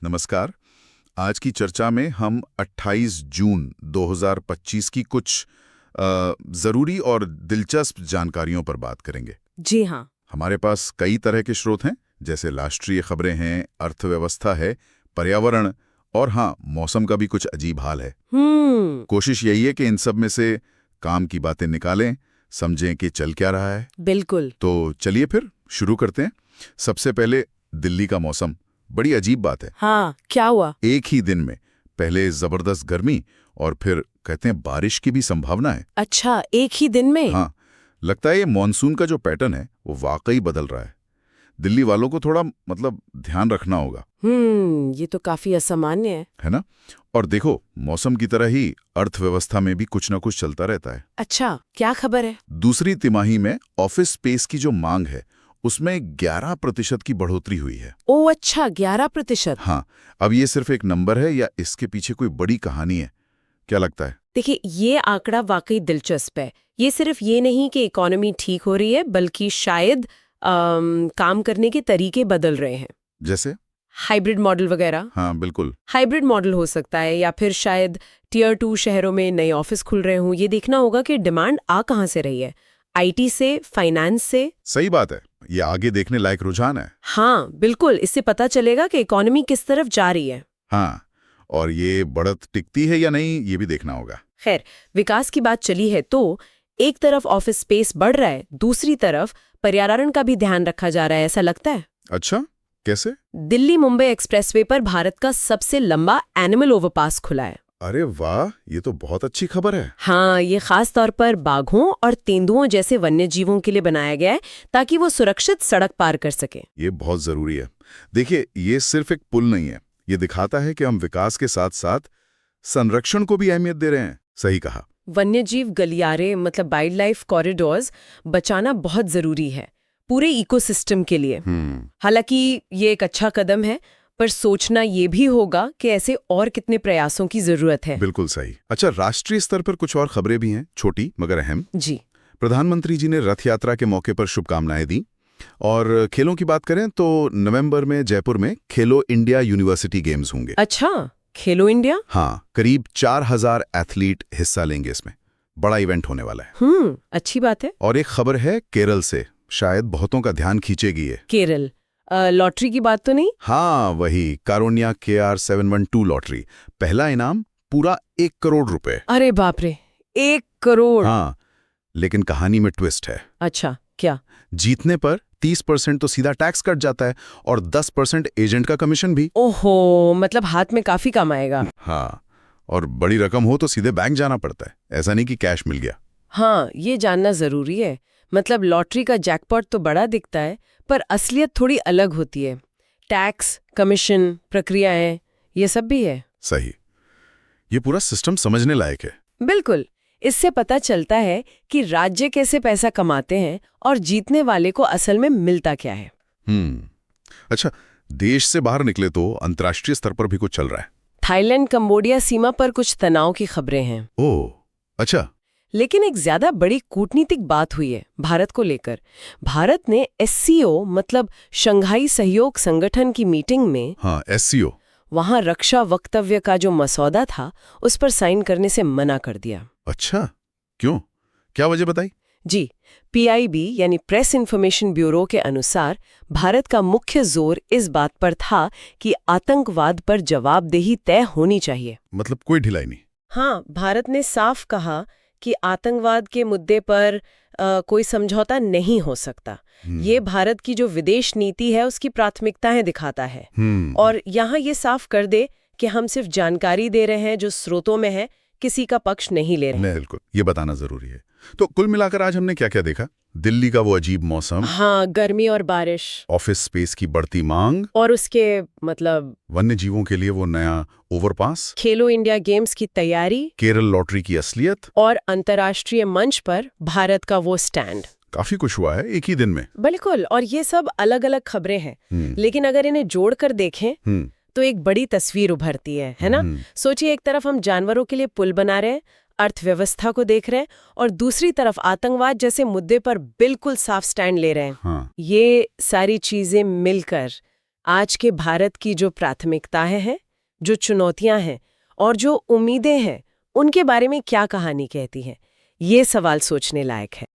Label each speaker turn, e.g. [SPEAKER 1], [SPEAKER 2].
[SPEAKER 1] नमस्कार। आज की चर्चा में हम 28 जून 2025 की कुछ ज़रूरी और दिलचस्प जानकारियों पर बात करेंगे।
[SPEAKER 2] जी हाँ।
[SPEAKER 1] हमारे पास कई तरह के स्रोत हैं, जैसे राष्ट्रीय खबरें हैं, अर्थव्यवस्था है, पर्यावरण और हाँ, मौसम का भी कुछ अजीब हाल है। कोशिश यही है कि इन सब में से काम की बातें निकालें, समझें कि चल क्या रहा है।
[SPEAKER 2] बिल्कुल।
[SPEAKER 1] तो चलिए फिर शुरू करते हैं। सबसे पहले दिल्ली का मौसम। बड़ी अजीब बात है।
[SPEAKER 2] हाँ, क्या हुआ?
[SPEAKER 1] एक ही दिन में पहले जबरदस्त गर्मी और फिर कहते हैं बारिश की भी संभावना है।
[SPEAKER 2] अच्छा, एक ही दिन में?
[SPEAKER 1] हाँ, लगता है ये मॉनसून का जो पैटर्न है वो वाकई बदल रहा है। दिल्ली वालों को थोड़ा ध्यान रखना होगा।
[SPEAKER 2] ये तो काफी असामान्य
[SPEAKER 1] है ना? और देखो, मौसम की तरह ही अर्थव्यवस्था में भी कुछ ना कुछ चलता रहता है।
[SPEAKER 2] अच्छा, क्या खबर है?
[SPEAKER 1] दूसरी तिमाही में ऑफिस स्पेस की जो मांग है उसमें 11% की बढ़ोतरी हुई है।
[SPEAKER 2] ओह अच्छा, 11%।
[SPEAKER 1] हाँ, अब ये सिर्फ एक नंबर है या इसके पीछे कोई बड़ी कहानी है? क्या लगता है?
[SPEAKER 2] देखिए, ये आंकड़ा वाकई दिलचस्प है। ये सिर्फ ये नहीं कि इकोनॉमी ठीक हो रही है, बल्कि शायद काम करने के तरीके बदल रहे हैं।
[SPEAKER 1] जैसे?
[SPEAKER 2] हाइब्रिड मॉडल वगैरह।
[SPEAKER 1] हाँ, बिल्कुल।
[SPEAKER 2] हाइब्रिड मॉडल हो सकता है, या फिर शायद टियर 2 शहरों में नए ऑफिस खुल रहे हों। ये देखना होगा कि डिमांड आ कहाँ से रही है, आईटी से, फाइनेंस से।
[SPEAKER 1] सही बात है, ये आगे देखने लायक रुझान है।
[SPEAKER 2] हाँ बिल्कुल, इससे पता चलेगा कि इकोनॉमी किस तरफ जा रही है।
[SPEAKER 1] हाँ, और ये बढ़त टिकती है या नहीं ये भी देखना होगा।
[SPEAKER 2] खैर, विकास की बात चली है तो एक तरफ ऑफिस स्पेस बढ़ रहा है, दूसरी तरफ पर्यावरण का भी ध्यान रखा जा रहा है, ऐसा लगता है।
[SPEAKER 1] अच्छा, कैसे?
[SPEAKER 2] दिल्ली मुंबई एक्सप्रेसवे पर भारत का सबसे लंबा एनिमल ओवरपास खुला है।
[SPEAKER 1] अरे वाह, ये तो बहुत अच्छी खबर है।
[SPEAKER 2] हाँ, ये खास तौर पर बाघों और तेंदुओं जैसे वन्य जीवों के लिए बनाया गया है, ताकि वो सुरक्षित सड़क पार कर सके।
[SPEAKER 1] ये बहुत जरूरी है। देखिए, ये सिर्फ एक पुल नहीं है, ये दिखाता है कि हम विकास के साथ साथ संरक्षण को भी अहमियत दे रहे हैं। सही कहा।
[SPEAKER 2] वन्यजीव गलियारे मतलब वाइल्ड लाइफ कॉरिडोर्स बचाना बहुत जरूरी है पूरे इकोसिस्टम के लिए। हालांकि ये एक अच्छा कदम है, पर सोचना ये भी होगा कि ऐसे और कितने प्रयासों की जरूरत है।
[SPEAKER 1] बिल्कुल सही। अच्छा, राष्ट्रीय स्तर पर कुछ और खबरें भी हैं, छोटी मगर अहम।
[SPEAKER 2] जी।
[SPEAKER 1] प्रधानमंत्री जी ने रथ यात्रा के मौके पर शुभकामनाएं दी। और खेलों की बात करें तो नवंबर में जयपुर में खेलो इंडिया यूनिवर्सिटी गेम्स होंगे।
[SPEAKER 2] अच्छा, खेलो इंडिया?
[SPEAKER 1] हाँ, करीब 4000 एथलीट हिस्सा लेंगे इसमें। बड़ा इवेंट होने वाला है।
[SPEAKER 2] अच्छी बात है।
[SPEAKER 1] और एक खबर है केरल से, शायद बहुतों का ध्यान खींचेगी ये।
[SPEAKER 2] केरल? लॉटरी की बात तो नहीं?
[SPEAKER 1] हाँ, वही कारुण्या KR 712 लॉटरी। पहला इनाम पूरा 1 करोड़ रुपए।
[SPEAKER 2] अरे बाप रे, 1 करोड़?
[SPEAKER 1] हाँ, लेकिन कहानी में ट्विस्ट है।
[SPEAKER 2] अच्छा, क्या?
[SPEAKER 1] जीतने पर 30% तो सीधा टैक्स कट जाता है और 10% एजेंट का कमीशन भी।
[SPEAKER 2] ओहो, मतलब हाथ में काफी कम आएगा।
[SPEAKER 1] हाँ, और बड़ी रकम हो तो सीधे बैंक जाना पड़ता है, ऐसा नहीं कि कैश मिल गया।
[SPEAKER 2] हाँ, ये जानना जरूरी है। मतलब लॉटरी का जैकपॉट तो बड़ा दिखता है, पर असलियत थोड़ी अलग होती है। टैक्स, कमीशन, प्रक्रियाएं, ये सब भी है।
[SPEAKER 1] सही। ये पूरा सिस्टम समझने लायक है।
[SPEAKER 2] बिल्कुल। इससे पता चलता है कि राज्य कैसे पैसा कमाते हैं और जीतने वाले को असल में मिलता क्या है।
[SPEAKER 1] अच्छा, देश से बाहर निकले तो अंतर्राष्ट्रीय स्तर पर भी कुछ चल रहा है।
[SPEAKER 2] थाईलैंड कंबोडिया सीमा पर कुछ तनाव की खबरें हैं।
[SPEAKER 1] ओह, अच्छा।
[SPEAKER 2] लेकिन एक ज्यादा बड़ी कूटनीतिक बात हुई है भारत को लेकर। भारत ने SCO मतलब शंघाई सहयोग संगठन की मीटिंग में,
[SPEAKER 1] हाँ, SCO,
[SPEAKER 2] वहां रक्षा वक्तव्य का जो मसौदा था उस पर साइन करने से मना कर दिया।
[SPEAKER 1] अच्छा, क्यों? क्या वजह बताई?
[SPEAKER 2] जी, PIB यानी प्रेस इन्फॉर्मेशन ब्यूरो के अनुसार भारत का मुख्य जोर इस बात पर था कि आतंकवाद पर जवाबदेही तय होनी चाहिए।
[SPEAKER 1] मतलब कोई ढिलाई नहीं?
[SPEAKER 2] हाँ, भारत ने साफ कहा कि आतंकवाद के मुद्दे पर कोई समझौता नहीं हो सकता। ये भारत की जो विदेश नीति है उसकी प्राथमिकताएं दिखाता है। और यहाँ ये साफ कर दे कि हम सिर्फ जानकारी दे रहे हैं जो स्रोतों में है, किसी का पक्ष नहीं ले रहे।
[SPEAKER 1] बिल्कुल, ये बताना जरूरी है। तो कुल मिलाकर आज हमने क्या क्या देखा? दिल्ली का वो अजीब मौसम,
[SPEAKER 2] हाँ, गर्मी और बारिश,
[SPEAKER 1] ऑफिस स्पेस की बढ़ती मांग,
[SPEAKER 2] और उसके मतलब
[SPEAKER 1] वन्य जीवों के लिए वो नया ओवरपास,
[SPEAKER 2] खेलो इंडिया गेम्स की तैयारी,
[SPEAKER 1] केरल लॉटरी की असलियत,
[SPEAKER 2] और अंतर्राष्ट्रीय मंच पर भारत का वो स्टैंड।
[SPEAKER 1] काफी कुछ हुआ है एक ही दिन में।
[SPEAKER 2] बिल्कुल, और ये सब अलग अलग खबरें हैं, लेकिन अगर इन्हें जोड़कर देखें तो एक बड़ी तस्वीर उभरती है ना? सोचिए, एक तरफ हम जानवरों के लिए पुल बना रहे हैं, अर्थव्यवस्था को देख रहे हैं, और दूसरी तरफ आतंकवाद जैसे मुद्दे पर बिल्कुल साफ स्टैंड ले रहे हैं।
[SPEAKER 1] हाँ।
[SPEAKER 2] ये सारी चीजें मिलकर आज के भारत की जो प्राथमिकताएं हैं, जो चुनौतियां हैं और जो उम्मीदें हैं, उनके बारे में क्या कहानी कहती है, ये सवाल सोचने लायक है।